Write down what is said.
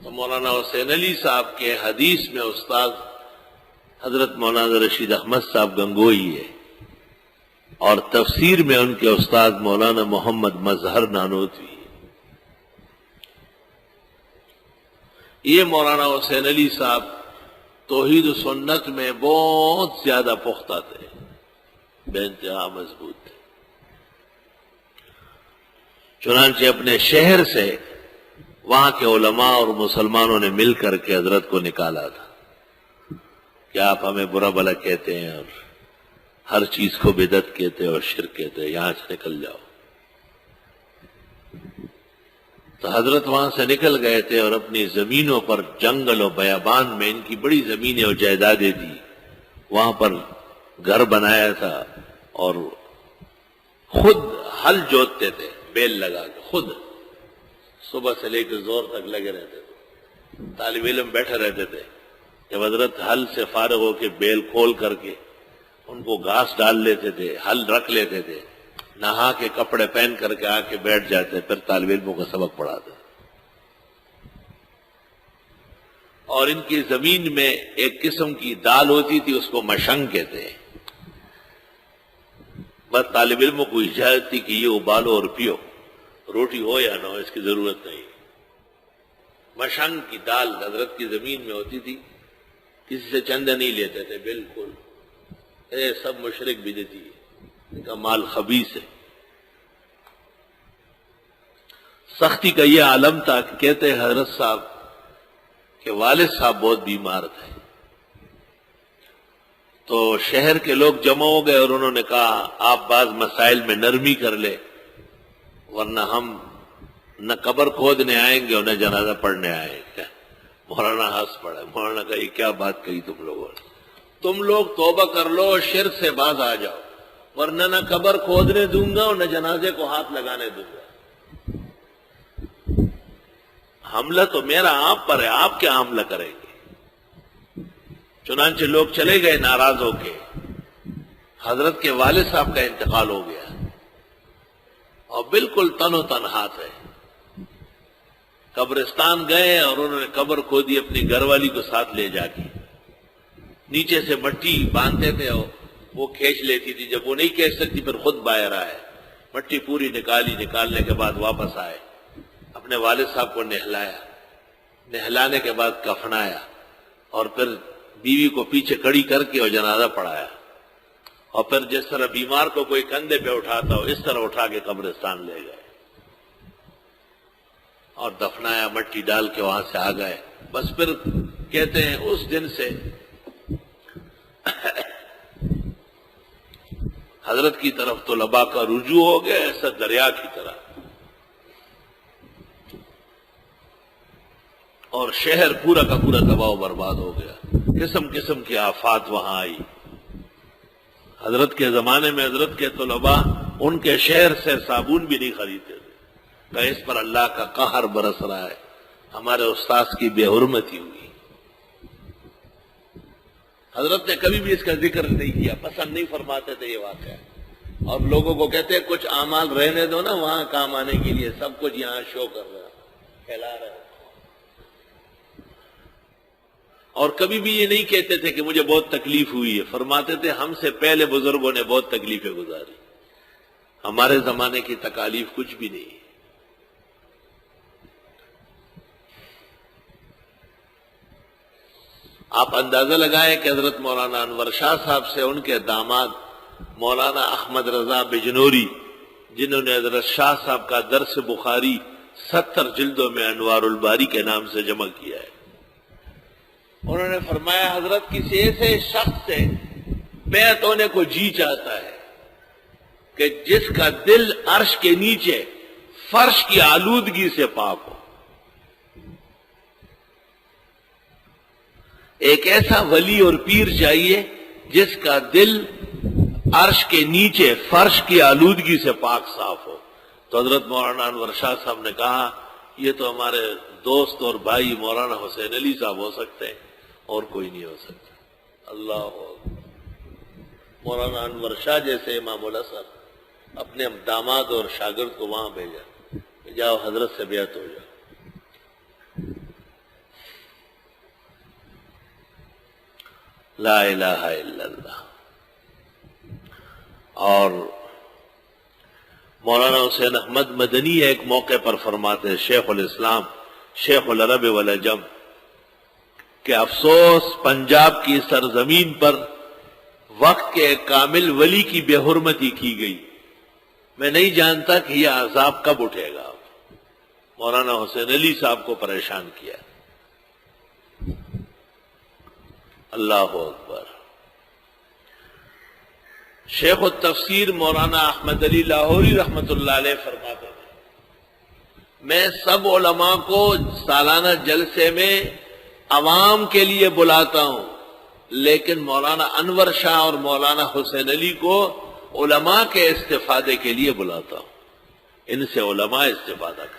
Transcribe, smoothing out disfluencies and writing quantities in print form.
تو مولانا حسین علی صاحب کے حدیث میں استاد حضرت مولانا رشید احمد صاحب گنگوئی ہے، اور تفسیر میں ان کے استاد مولانا محمد مظہر نانوتوی ہے۔ یہ مولانا حسین علی صاحب توحید و سنت میں بہت زیادہ پختہ تھے، بے انتہا مضبوط تھے۔ چنانچہ اپنے شہر سے وہاں کے علماء اور مسلمانوں نے مل کر کے حضرت کو نکالا تھا کہ آپ ہمیں برا بھلا کہتے ہیں اور ہر چیز کو بدعت کہتے اور شرک کہتے ہیں، یہاں سے نکل جاؤ۔ تو حضرت وہاں سے نکل گئے تھے اور اپنی زمینوں پر جنگل و بیابان میں ان کی بڑی زمینیں اور جائیدادیں تھی، وہاں پر گھر بنایا تھا اور خود حل جوتتے تھے، بیل لگا کے خود صبح سے لے کے زور تک لگے رہتے تھے۔ طالب علم بیٹھے رہتے تھے، جب حضرت حل سے فارغ ہو کے بیل کھول کر کے ان کو گھاس ڈال لیتے تھے، حل رکھ لیتے تھے، نہا کے کپڑے پہن کر کے آ کے بیٹھ جاتے، پھر طالب علموں کا سبق پڑھاتے۔ اور ان کی زمین میں ایک قسم کی دال ہوتی تھی، اس کو مشنگ کہتے ہیں۔ بس طالب علموں کو اجازت تھی کہ یہ ابالو اور پیو، روٹی ہو یا نہ ہو اس کی ضرورت نہیں۔ مشنگ کی دال حضرت کی زمین میں ہوتی تھی، کسی سے چندہ نہیں لیتے تھے، بالکل سب مشرک بدعتی ہے، ان کا مال خبیث ہے۔ سختی کا یہ عالم تھا کہ کہتے ہیں حضرت صاحب کہ والد صاحب بہت بیمار تھے، تو شہر کے لوگ جمع ہو گئے اور انہوں نے کہا آپ بعض مسائل میں نرمی کر لے، ورنہ ہم نہ قبر کھودنے آئیں گے اور نہ جنازہ پڑھنے آئیں گے۔ مولانا ہنس پڑے، مولانا کہا یہ کیا بات کہی تم لوگوں نے، تم لوگ توبہ کر لو اور شرک سے باز آ جاؤ، ورنہ نہ قبر کھودنے دوں گا اور نہ جنازے کو ہاتھ لگانے دوں گا۔ حملہ تو میرا آپ پر ہے، آپ کیا حملہ کریں گے؟ چنانچہ لوگ چلے گئے ناراض ہو کے۔ حضرت کے والد صاحب کا انتقال ہو گیا اور بالکل تن و تنہا تھے۔ قبرستان گئے اور انہوں نے قبر کھودی، اپنی گھر والی کو ساتھ لے جا کے، نیچے سے مٹی باندھتے تھے اور وہ کھینچ لیتی تھی، جب وہ نہیں کھینچ سکتی پھر خود باہر آئے، مٹی پوری نکالی، نکالنے کے بعد واپس آئے، اپنے والد صاحب کو نہلایا، نہلانے کے بعد کفنایا اور پھر بیوی کو پیچھے کڑی کر کے اور جنازہ پڑھایا، اور پھر جس طرح بیمار کو کوئی کندھے پہ اٹھاتا ہو اس طرح اٹھا کے قبرستان لے گئے اور دفنایا، مٹی ڈال کے وہاں سے آ گئے۔ بس پھر کہتے ہیں اس دن سے حضرت کی طرف طلباء کا رجوع ہو گیا، ایسا دریا کی طرح، اور شہر پورا کا پورا تباہ و برباد ہو گیا، قسم قسم کی آفات وہاں آئی۔ حضرت کے زمانے میں حضرت کے طلباء ان کے شہر سے صابن بھی نہیں خریدتے تھے کہ اس پر اللہ کا قہر برس رہا ہے، ہمارے استاذ کی بے حرمتی ہوئی۔ حضرت نے کبھی بھی اس کا ذکر نہیں کیا، پسند نہیں فرماتے تھے یہ واقعہ، اور لوگوں کو کہتے ہیں کچھ اعمال رہنے دو نا وہاں کام آنے کے لیے، سب کچھ یہاں شو کر رہا پھیلا رہے، اور کبھی بھی یہ نہیں کہتے تھے کہ مجھے بہت تکلیف ہوئی ہے، فرماتے تھے ہم سے پہلے بزرگوں نے بہت تکلیفیں گزاری، ہمارے زمانے کی تکالیف کچھ بھی نہیں ہے۔ آپ اندازہ لگائیں کہ حضرت مولانا انور شاہ صاحب سے ان کے داماد مولانا احمد رضا بجنوری، جنہوں نے حضرت شاہ صاحب کا درس بخاری 70 جلدوں میں انوار الباری کے نام سے جمع کیا ہے، انہوں نے فرمایا حضرت کسی ایسے شخص سے بیعت ہونے کو جی چاہتا ہے کہ جس کا دل عرش کے نیچے فرش کی آلودگی سے پاک ہو، ایک ایسا ولی اور پیر چاہیے جس کا دل عرش کے نیچے فرش کی آلودگی سے پاک صاف ہو۔ تو حضرت مولانا انور شاہ صاحب نے کہا یہ تو ہمارے دوست اور بھائی مولانا حسین علی صاحب ہو سکتے ہیں اور کوئی نہیں ہو سکتا۔ اللہ اکبر۔ مولانا انور شاہ جیسے امام صاحب اپنے داماد اور شاگرد کو وہاں بھیجا کہ جاؤ حضرت سے بیعت ہو جاؤ۔ لا الہ الا اللہ. اور مولانا حسین احمد مدنی ایک موقع پر فرماتے ہیں، شیخ الاسلام شیخ العرب والعجم، کہ افسوس پنجاب کی سرزمین پر وقت کے ایک کامل ولی کی بے حرمتی کی گئی، میں نہیں جانتا کہ یہ عذاب کب اٹھے گا. مولانا حسین علی صاحب کو پریشان کیا. اللہ اکبر. شیخ التفسیر مولانا احمد علی لاہوری رحمت اللہ علیہ فرماتے ہیں، میں سب علماء کو سالانہ جلسے میں عوام کے لیے بلاتا ہوں، لیکن مولانا انور شاہ اور مولانا حسین علی کو علماء کے استفادے کے لیے بلاتا ہوں، ان سے علماء استفادہ کریں.